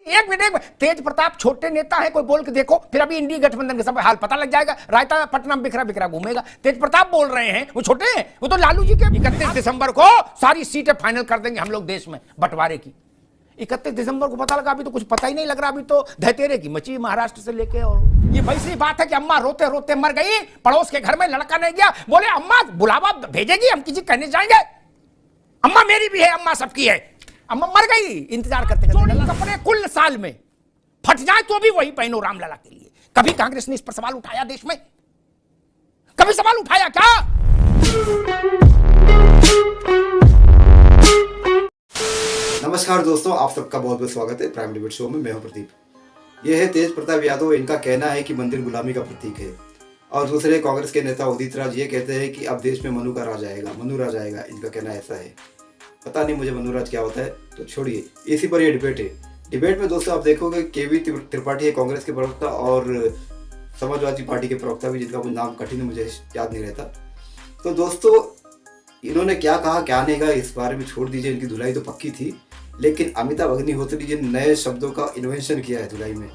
एक मिनट तेज प्रताप छोटे नेता है, कोई बोल के देखो, फिर अभी इंडी गठबंधन का सब हाल पता लग जाएगा। रायता पटना में बिखरा बिखरा घूमेगा। तेज प्रताप बोल रहे हैं, वो छोटे हैं, वो तो लालू जी के 31 दिसंबर को सारी सीटें फाइनल कर देंगे हम लोग देश में बंटवारे की। 31 दिसंबर को पता लगा, अभी तो कुछ पता ही नहीं लग रहा, अभी तो धतेरे की मची महाराष्ट्र से लेके। और ये वैसी बात है कि अम्मा रोते रोते मर गई, पड़ोस के घर में लड़का नहीं गया, बोले अम्मा बुलावा भेजेगी, हम किसी कहने जाएंगे। अम्मा मेरी भी है, अम्मा सबकी है, अम्मा मर गई। इंतजार करते कपड़े कुल साल में फट जाए तो भी वही पहनो रामलला के लिए। कभी कांग्रेस ने इस पर सवाल उठाया? देश में कभी सवाल उठाया क्या? नमस्कार दोस्तों, आप सबका बहुत बहुत स्वागत है प्राइम डिबेट शो में। मैं हूं प्रदीप। ये है तेज प्रताप यादव। इनका कहना है कि मंदिर गुलामी का प्रतीक है। और दूसरे कांग्रेस के नेता उदित राज ये कहते हैं कि अब देश में मनु का राज आएगा, मनु राज आएगा। इनका कहना ऐसा है। पता नहीं मुझे मनु राज क्या होता है, तो छोड़िए, इसी पर ये डिबेट है। डिबेट में दोस्तों आप देखोगे केवी त्रिपाठी है कांग्रेस के प्रवक्ता, और समाजवादी पार्टी के प्रवक्ता भी, जिनका नाम कठिन है, मुझे याद नहीं रहता। तो दोस्तों इन्होंने क्या कहा क्या नहीं कहा इस बारे में छोड़ दीजिए, इनकी धुलाई तो पक्की थी। लेकिन अमिताभ अग्निहोत्री जी ने नए शब्दों का इन्वेंशन किया है धुलाई में।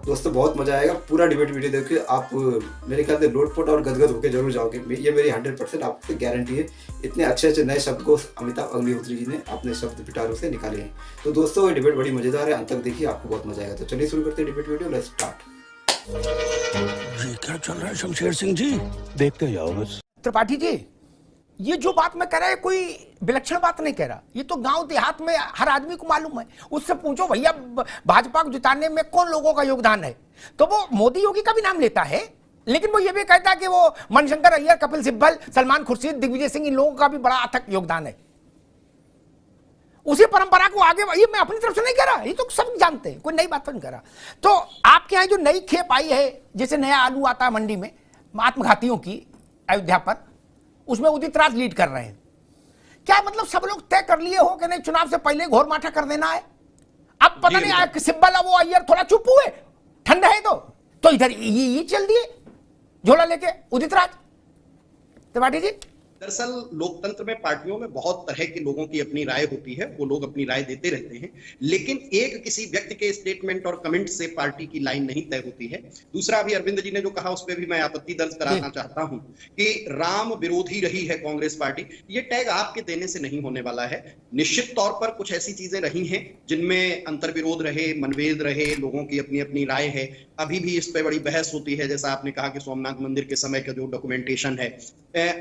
दोस्तों बहुत मजा आएगा, पूरा डिबेट वीडियो देखिए। आप मेरे ख्याल से लोटपोट और गदगद होकर जरूर जाओगे, ये मेरी 100% आपसे गारंटी है। इतने अच्छे अच्छे नए शब्द को अमिताभ अग्निहोत्री जी ने अपने शब्द पिटारों से निकाले हैं। तो दोस्तों ये डिबेट बड़ी मजेदार है, अंत तक देखिए, आपको बहुत मजा आएगा। तो चलिए शुरू करते हैं डिबेट वीडियो, लेट्स स्टार्ट। ये क्या चल रहा है शमशेर सिंह जी? देखते जाओ बस। त्रिपाठी जी, ये जो बात मैं कह रहा है कोई विलक्षण बात नहीं कह रहा, ये तो गांव देहात में हर आदमी को मालूम है। उससे पूछो भैया भाजपा को जिताने में कौन लोगों का योगदान है, तो वो मोदी योगी का भी नाम लेता है, लेकिन वो ये भी कहता है कि वो मणिशंकर अय्यर, कपिल सिब्बल, सलमान खुर्शीद, दिग्विजय सिंह, इन लोगों का भी बड़ा अथक योगदान है। उसी परंपरा को आगे, ये मैं अपनी तरफ से नहीं कह रहा, ये तो सब जानते हैं, कोई नई बात तो नहीं कर रहा। तो आपके यहाँ जो नई खेप आई है, जैसे नया आलू आता है मंडी में आत्मघातियों की अयोध्या पर, उसमें उदित राज लीड कर रहे हैं। क्या मतलब सब लोग तय कर लिए हो कि नहीं चुनाव से पहले घोर माठा कर देना है? अब पता नहीं आया सिब्बल वो अय्यर थोड़ा चुप हुए, ठंड है तो इधर ये चल दिए झोला लेके उदित राज। त्रिपाठी जी, दरअसल लोकतंत्र में पार्टियों में बहुत तरह के लोगों की अपनी राय होती है, वो लोग अपनी राय देते रहते हैं, लेकिन एक किसी व्यक्ति के स्टेटमेंट और कमेंट से पार्टी की लाइन नहीं तय होती है। दूसरा, अभी अरविंद जी ने जो कहा उस पर भी मैं आपत्ति दर्ज कराना चाहता हूं कि राम विरोधी रही है कांग्रेस पार्टी। ये टैग आपके देने से नहीं होने वाला है। निश्चित तौर पर कुछ ऐसी चीजें रही हैं जिनमें अंतर्विरोध रहे, मनभेद रहे, लोगों की अपनी अपनी राय है। अभी भी इस पर बड़ी बहस होती है, जैसा आपने कहा कि सोमनाथ मंदिर के समय का जो डॉक्यूमेंटेशन है,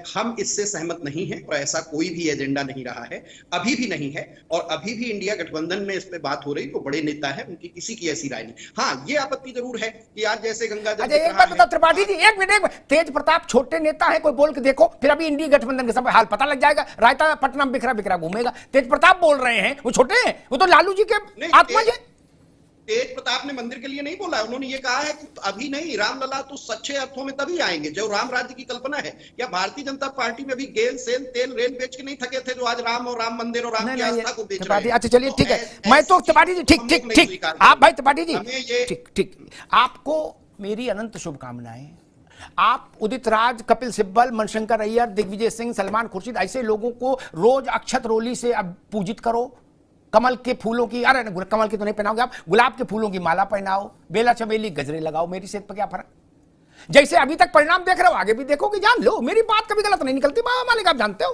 हम इससे सहमत नहीं है और ऐसा कोई भी एजेंडा नहीं रहा है, अभी भी नहीं है। और अभी भी इंडिया गठबंधन में इस पे बात हो रही, तो बड़े नेता है, उनकी किसी की ऐसी राय नहीं। हाँ, ये आपत्ति जरूर है कि आज जैसे गंगा जल एक बात बताओ त्रिपाठी जी, एक मिनट, तेज प्रताप छोटे नेता है, कोई बोल के देखो, फिर अभी इंडी गठबंधन का सब हाल पता लग जाएगा। रायता पटना में बिखरा बिखरा घूमेगा। तेज प्रताप बोल रहे हैं, वो छोटे हैं, वो तो लालू जी के आत्मज है। तेज प्रताप ने मंदिर के लिए नहीं बोला, उन्होंने ये कहा है कि अभी नहीं, रामलला तो सच्चे अर्थों में तभी आएंगे जो राम राज्य की कल्पना है। क्या भारतीय जनता पार्टी में भी गेल सेल तेल रेल बेच के नहीं थके थे जो आज राम और राम मंदिर और राम की आस्था को बेच रहे हैं? अच्छा चलिए ठीक है, मैं तो त्रिपाठी जी ठीक आप भाई त्रिपाठी जी ठीक, आपको मेरी अनंत शुभकामनाएं। आप उदित राज, कपिल सिब्बल, मणिशंकर अय्यर, दिग्विजय सिंह, सलमान खुर्शीद, ऐसे लोगों को रोज अक्षत रोली से अब पूजित करो। कमल के फूलों की, अरे कमल की तो नहीं पहनाओगे आप, गुलाब के फूलों की माला पहनाओ, बेला चमेली गजरे लगाओ, मेरी सेहत पर क्या फर्क। जैसे अभी तक परिणाम देख रहे हो, आगे भी देखोगे, जान लो, मेरी बात कभी गलत नहीं निकलती, बाबा मालिक आप जानते हो।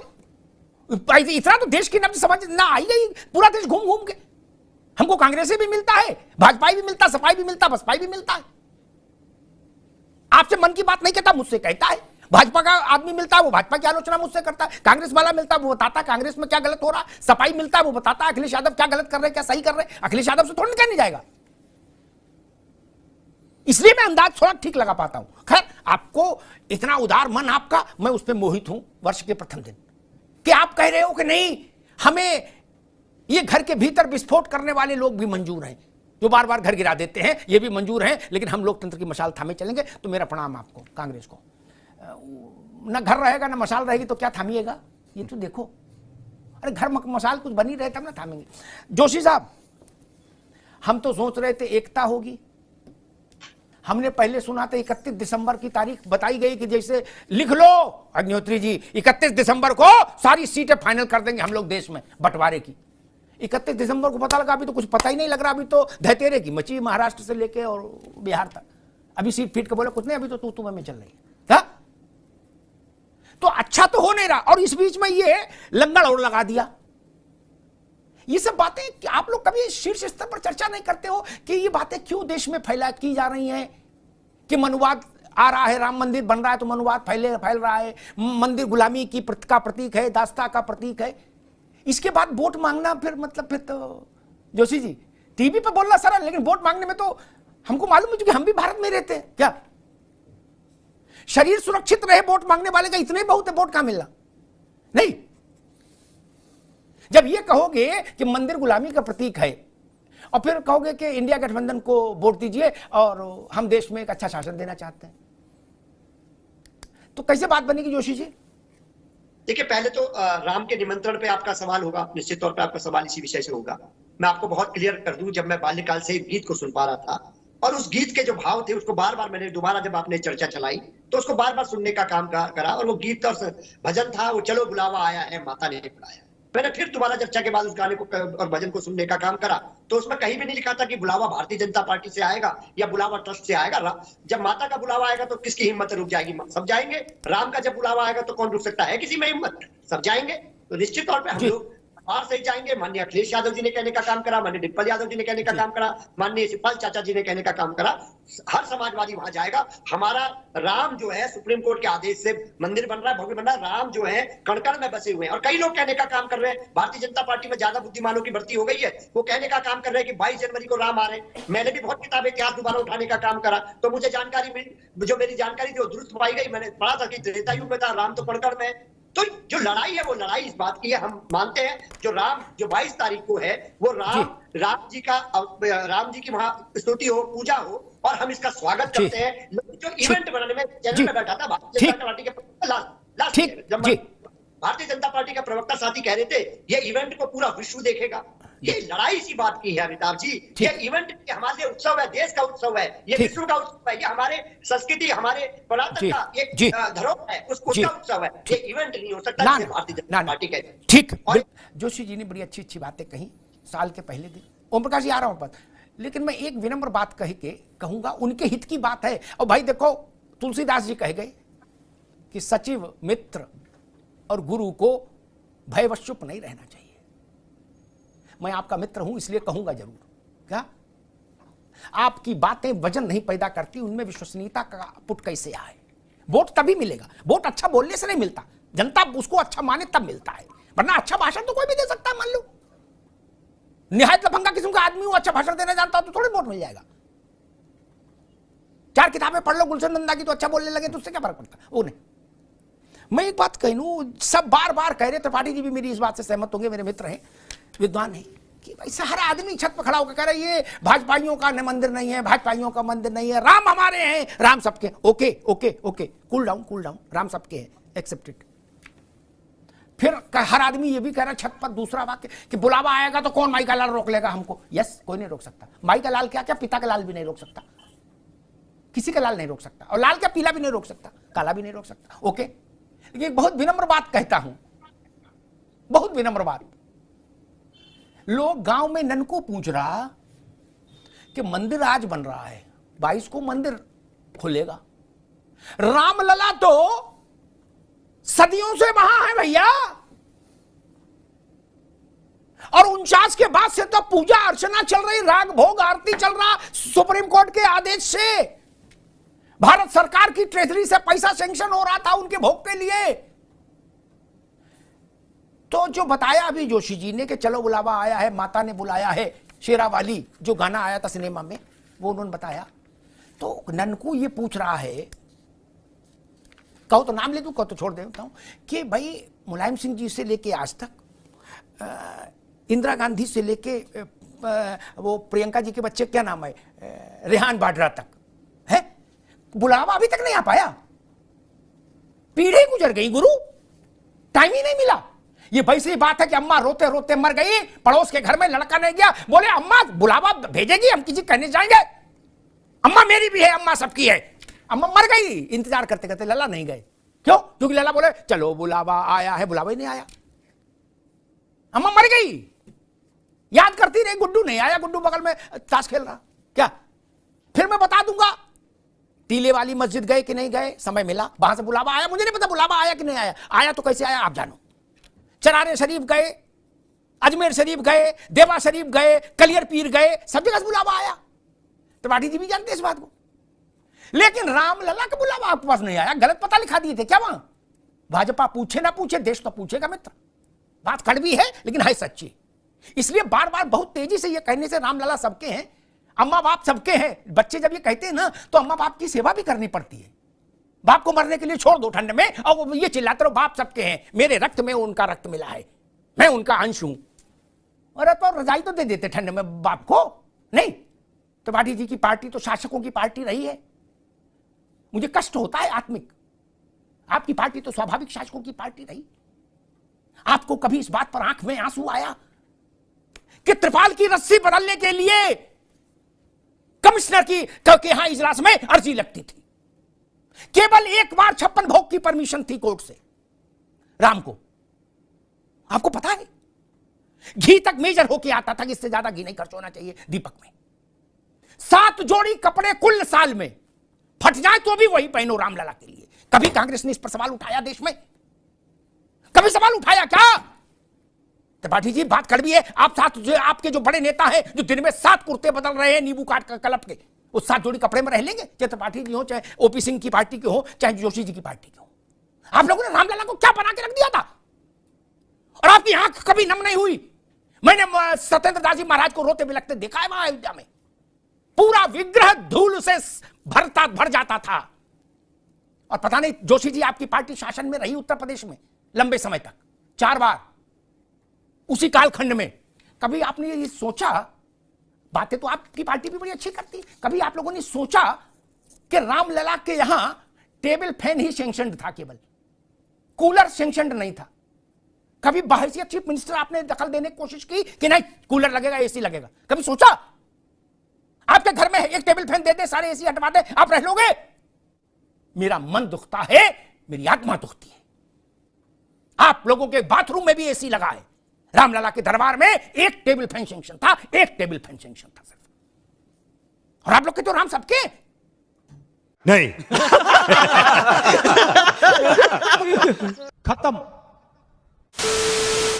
इतना तो देश की नब्ज समझ ना आई गई, पूरा देश घूम घूम के। हमको कांग्रेस भी मिलता है, भाजपा भी मिलता, सपाई भी मिलता, बसपा भी मिलता है। आपसे मन की बात नहीं कहता, मुझसे कहता है। भाजपा का आदमी मिलता है, वो भाजपा की आलोचना मुझसे करता है। कांग्रेस वाला मिलता है, वो बताता है कांग्रेस में क्या गलत हो रहा है। सपाई मिलता है, वो बताता है अखिलेश यादव क्या गलत कर रहे हैं, क्या सही कर रहे हैं। अखिलेश यादव से थोड़ा कहने जाएगा, इसलिए मैं अंदाज थोड़ा ठीक लगा पाता हूं। खैर, आपको इतना उदार मन आपका, मैं उस पर मोहित हूं वर्ष के प्रथम दिन, कि आप कह रहे हो कि नहीं, हमें ये घर के भीतर विस्फोट करने वाले लोग भी मंजूर हैं, जो बार बार घर गिरा देते हैं, ये भी मंजूर हैं, लेकिन हम लोकतंत्र की मशाल थामे चलेंगे। तो मेरा प्रणाम आपको, कांग्रेस को। ना घर रहेगा ना मशाल रहेगी तो क्या थामिएगा, ये तो देखो। अरे घर मशाल कुछ बनी रहे तब ना थामेंगे। जोशी साहब, हम तो सोच रहे थे एकता होगी। हमने पहले सुना था 31 दिसंबर की तारीख बताई गई कि जैसे लिख लो अग्निहोत्री जी, 31 दिसंबर को सारी सीटें फाइनल कर देंगे हम लोग देश में बंटवारे की। 31 दिसंबर को पता लगा, अभी तो कुछ पता ही नहीं लग रहा, अभी तो धैतेरे की मची महाराष्ट्र से लेके और बिहार तक। अभी सीट फीट के बोले कुछ नहीं, अभी तो तू में चल रही है। तो अच्छा तो हो नहीं रहा, और इस बीच में ये लंगड़ और लगा दिया। ये सब बातें कि आप लोग कभी शीर्ष स्तर पर चर्चा नहीं करते हो कि ये बातें क्यों देश में फैला की जा रही हैं, कि मनुवाद आ रहा है, राम मंदिर बन रहा है तो मनुवाद फैल रहा है, मंदिर गुलामी की का प्रतीक है, दास्ता का प्रतीक है। इसके बाद वोट मांगना, फिर मतलब फिर तो जोशी जी टीवी पे बोलना सरल, लेकिन वोट मांगने में तो हमको मालूम है, क्योंकि हम भी भारत में रहते हैं। क्या शरीर सुरक्षित रहे वोट मांगने वाले का इतने बहुत है, वोट कहां मिलना नहीं। जब ये कहोगे कि मंदिर गुलामी का प्रतीक है, और फिर कहोगे कि इंडिया गठबंधन को वोट दीजिए और हम देश में एक अच्छा शासन देना चाहते हैं, तो कैसे बात बनेगी जोशी जी? देखिए, पहले तो राम के निमंत्रण पे आपका सवाल होगा, निश्चित तौर पे आपका सवाल इसी विषय से होगा। मैं आपको बहुत क्लियर कर दूं, जब मैं बाल्यकाल से गीत को सुन पा रहा था और उस गीत के जो भाव थे उसको बार बार मैंने दोबारा जब आपने चर्चा चलाई तो उसको बार बार सुनने का काम करा, और वो गीत और भजन था वो चलो बुलावा आया है माता ने बुलाया। मैंने फिर दोबारा चर्चा के बाद उस गाने को और भजन को सुनने का काम करा, तो उसमें कहीं भी नहीं लिखा था कि बुलावा भारतीय जनता पार्टी से आएगा या बुलावा ट्रस्ट से आएगा। जब माता का बुलावा आएगा तो किसकी हिम्मत रुक जाएगी? सब जाएंगे। राम का जब बुलावा आएगा तो कौन रुक सकता है किसी में हिम्मत? सब जाएंगे। तो निश्चित तौर पर हम लोग बाहर से ही जाएंगे। माननीय अखिलेश यादव जी ने कहने का काम करा, माननीय डिम्पल यादव जी ने कहने का काम करा, माननीय शिवपाल चाचा जी ने कहने का काम करा, हर समाजवादी वहां जाएगा। हमारा राम जो है सुप्रीम कोर्ट के आदेश से मंदिर बन रहा है, भव्य बन रहा है, राम जो है कण कण में बसे हुए हैं। और कई लोग कहने का काम कर रहे हैं, भारतीय जनता पार्टी में ज्यादा बुद्धिमानों की भर्ती हो गई है, वो कहने का काम कर रहे हैं कि 22 जनवरी को राम आ रहे हैं। मैंने भी बहुत किताबें इतिहास दोबारा उठाने का काम करा, तो मुझे जानकारी मिली, जो मेरी जानकारी जो दुरुस्त पाई गई, मैंने पढ़ा था कि त्रेता युग में था, राम तो कण कण में। तो जो लड़ाई है वो लड़ाई इस बात की है, हम मानते हैं जो 22 तारीख को है वो राम जी की वहां स्तुति हो, पूजा हो, और हम इसका स्वागत करते हैं। जो इवेंट बनाने में चैनल में बैठा था भारतीय जनता पार्टी के जब भारतीय जनता पार्टी का प्रवक्ता साथी कह रहे थे ये इवेंट को पूरा विश्व देखेगा, ये लड़ाई इसी बात की है अमिताभ जी। ये इवेंट हमारे लिए उत्सव है, देश का उत्सव है, ये विश्व का उत्सव है, ये हमारे संस्कृति, हमारे पुरातन का एक धरोहर है, उसका उत्सव है। ये इवेंट नहीं हो सकता भारतीय जनता पार्टी का। ठीक, जोशी जी ने बड़ी अच्छी अच्छी बातें कही साल के पहले दिन। ओम प्रकाश जी आ रहा हूं पर, लेकिन मैं एक विनम्र बात कह के कहूंगा, उनके हित की बात है। और भाई देखो, तुलसीदास जी कह गए कि सचिव मित्र और गुरु को भयवश चुप नहीं रहना चाहिए। मैं आपका मित्र हूं इसलिए कहूंगा जरूर, क्या आपकी बातें वजन नहीं पैदा करती, उनमें विश्वसनीयता का पुट कैसे आए? वोट तभी मिलेगा, वोट अच्छा बोलने से नहीं मिलता, जनता उसको अच्छा माने तब मिलता है, वरना अच्छा भाषण तो कोई भी दे सकता है। मान लो निहायत लफंगा किस्म का आदमी हो, अच्छा भाषण देना जानता हो तो थोड़ी वोट मिल जाएगा। 4 किताबें पढ़ लो गुलशन नंदा की तो अच्छा बोलने लगे तो उससे क्या फर्क पड़ता? वो नहीं। मैं एक बात कह लूं, सब बार बार कह रहे, त्रिपाठी जी भी मेरी इस बात से सहमत होंगे, मेरे मित्र हैं, विद्वान है, कि भाई हर आदमी छत पर खड़ा होकर कह रहा है ये भाजपाइयों का मंदिर नहीं है, भाजपाइयों का मंदिर नहीं है, राम हमारे हैं, राम सबके। Okay okay okay, cool down, Ram सबके हैं, एक्सेप्टेड। फिर हर आदमी ये भी कह रहा है छत पर दूसरा वाक्य कि बुलावा आएगा तो कौन माई का लाल रोक लेगा हमको? यस, कोई नहीं रोक सकता। माई का लाल क्या क्या, पिता का लाल भी नहीं रोक सकता, किसी का लाल नहीं रोक सकता, और लाल क्या पीला भी नहीं रोक सकता, काला भी नहीं रोक सकता। ओके, लेकिन बहुत विनम्र बात कहता हूं, बहुत विनम्र बात। लोग गांव में ननको पूछ रहा कि मंदिर आज बन रहा है, 22 को मंदिर खुलेगा, रामलला तो सदियों से वहां है भैया, और 49 के बाद से तो पूजा अर्चना चल रही, राग भोग आरती चल रहा, सुप्रीम कोर्ट के आदेश से भारत सरकार की ट्रेजरी से पैसा सैंक्शन हो रहा था उनके भोग के लिए। तो जो बताया अभी जोशी जी ने कि चलो बुलावा आया है, माता ने बुलाया है, शेरावाली जो गाना आया था सिनेमा में वो उन्होंने बताया। तो ननकू ये पूछ रहा है, कहो तो नाम ले दूं, कहो तो छोड़ देता हूं, कि भाई मुलायम सिंह जी से लेके आज तक, इंदिरा गांधी से लेके वो प्रियंका जी के बच्चे क्या नाम है, रेहान बाड्रा तक है, बुलावा अभी तक नहीं आ पाया। पीढ़ी गुजर गई गुरु, टाइम ही नहीं मिला। ये भाई से बात है कि अम्मा रोते रोते मर गई, पड़ोस के घर में लड़का नहीं गया, बोले अम्मा बुलावा भेजेगी, हम किसी कहने जाएंगे, अम्मा मेरी भी है, अम्मा सबकी है, अम्मा मर गई। इंतजार करते करते लला नहीं गए, क्यों? क्योंकि लला बोले चलो बुलावा आया है, बुलावा ही नहीं आया, अम्मा मर गई। याद करती रही, गुड्डू नहीं आया, गुड्डू बगल में ताश खेल रहा, क्या फिर मैं बता दूंगा। टीले वाली मस्जिद गए कि नहीं गए, समय मिला, वहां से बुलावा आया, मुझे नहीं पता बुलावा आया कि नहीं आया, आया तो कैसे आया आप जानो। चरारे शरीफ गए, अजमेर शरीफ गए, देवा शरीफ गए, कलियर पीर गए, सब जगह से बुलावा आया। त्रिपाठी जी भी जानते इस बात को। लेकिन रामलला का बुलावा आपके पास नहीं आया, गलत पता लिखा दिए थे क्या वहां। भाजपा पूछे ना पूछे, देश तो पूछेगा मित्र। बात कड़वी है लेकिन है सच्ची। इसलिए बार बार बहुत तेजी से ये कहने से रामलला सबके हैं, अम्मा बाप सबके हैं। बच्चे जब ये कहते हैं ना तो अम्मा बाप की सेवा भी करनी पड़ती है। बाप को मरने के लिए छोड़ दो ठंड में, और ये चिल्लाते रहो बाप सबके हैं, मेरे रक्त में उनका रक्त मिला है, मैं उनका अंश हूं। अरे तो रजाई तो दे देते ठंड में बाप को, नहीं। त्रिपाठी जी की पार्टी तो शासकों की पार्टी रही है। मुझे कष्ट होता है आत्मिक। आपकी पार्टी तो स्वाभाविक शासकों की पार्टी रही। आपको कभी इस बात पर आंख में आंसू आया कि त्रिपाल की रस्सी बदलने के लिए कमिश्नर की यहां इजलास में अर्जी लगती थी? केवल एक बार 56 भोग की परमिशन थी कोर्ट से राम को। आपको पता है घी तक मेजर होके आता था कि इससे ज्यादा घी नहीं खर्च होना चाहिए दीपक में। 7 जोड़ी कपड़े कुल साल में, फट जाए तो भी वही पहनो रामलला के लिए। कभी कांग्रेस ने इस पर सवाल उठाया देश में? कभी सवाल उठाया क्या? त्रिपाठी जी बात कड़वी है। आप साथ जो आपके जो बड़े नेता हैं जो दिन में 7 कुर्ते बदल रहे हैं नींबू काट कर कलप के, वो 7 जोड़ी कपड़े में रह लेंगे? चाहे त्रिपाठी जी हो, चाहे ओपी सिंह की पार्टी के हो, चाहे जोशी जी की पार्टी के हो। आप लोगों ने रामलला को क्या बना के रख दिया था? और आपकी आंख कभी नम नहीं हुई। मैंने सत्येंद्र दास जी महाराज को रोते बिलखते देखा है वहां अयोध्या में। पूरा विग्रह धूल से भर जाता था। और पता नहीं जोशी जी आपकी पार्टी शासन में रही उत्तर प्रदेश में लंबे समय तक, 4 बार उसी कालखंड में। कभी आपने ये सोचा, बातें तो आपकी पार्टी भी बड़ी अच्छी करती, कभी आप लोगों ने सोचा कि रामलला के यहां टेबल फैन ही सैंक्शनड था, केवल कूलर सैंक्शनड नहीं था? कभी बहैसियत चीफ मिनिस्टर आपने दखल देने की कोशिश की कि नहीं कूलर लगेगा, एसी लगेगा? कभी सोचा? आपके घर में एक टेबल फैन दे दे, सारे एसी हटवा दे, आप रह लोगे? मेरा मन दुखता है, मेरी आत्मा दुखती है। आप लोगों के बाथरूम में भी एसी लगा है। रामलला के दरबार में एक टेबल फैन सैंक्शन था, एक टेबल फैन सैंक्शन था सिर्फ। और आप लोग के तो राम सबके नहीं। खत्म।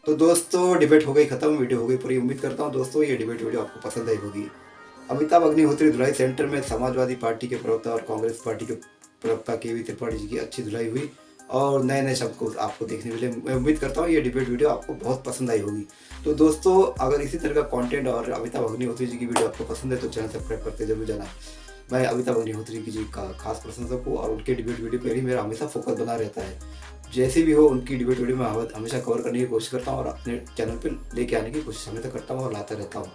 तो दोस्तों डिबेट हो गई खत्म, वीडियो हो गई पूरी। उम्मीद करता हूँ दोस्तों ये डिबेट वीडियो आपको पसंद आई होगी। अमिताभ अग्निहोत्री धुलाई सेंटर में समाजवादी पार्टी के प्रवक्ता और कांग्रेस पार्टी के प्रवक्ता केवी त्रिपाठी जी की अच्छी धुलाई हुई और नए नए शब्द को आपको देखने मिले। मैं उम्मीद करता हूँ ये डिबेट वीडियो आपको बहुत पसंद आई होगी। तो दोस्तों अगर इसी तरह का कंटेंट और अमिताभ अग्निहोत्री जी की वीडियो आपको पसंद है तो चैनल सब्सक्राइब करते जरूर जाना। मैं अमिताभ अग्निहोत्री जी का खास प्रशंसक हूँ और उनके डिबेट वीडियो पर ही मेरा हमेशा फोकस बना रहता है। जैसे भी हो उनकी डिबेट वीडियो मैं हमेशा कवर करने की कोशिश करता हूँ और अपने चैनल पर लेके आने की कोशिश हमेशा करता हूँ और लाता रहता हूँ।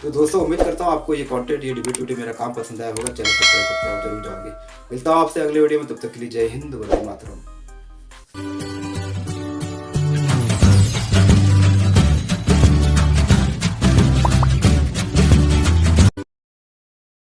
तो दोस्तों उम्मीद करता हूँ आपको ये कंटेंट, ये डिबेट वीडियो मेरा काम पसंद आया होगा। चैनल सब्सक्राइब करते आप जरूर जाओगे। मिलता हूँ आपसे अगले वीडियो में, तब तक के लिए जय हिंद, वंदे मातरम।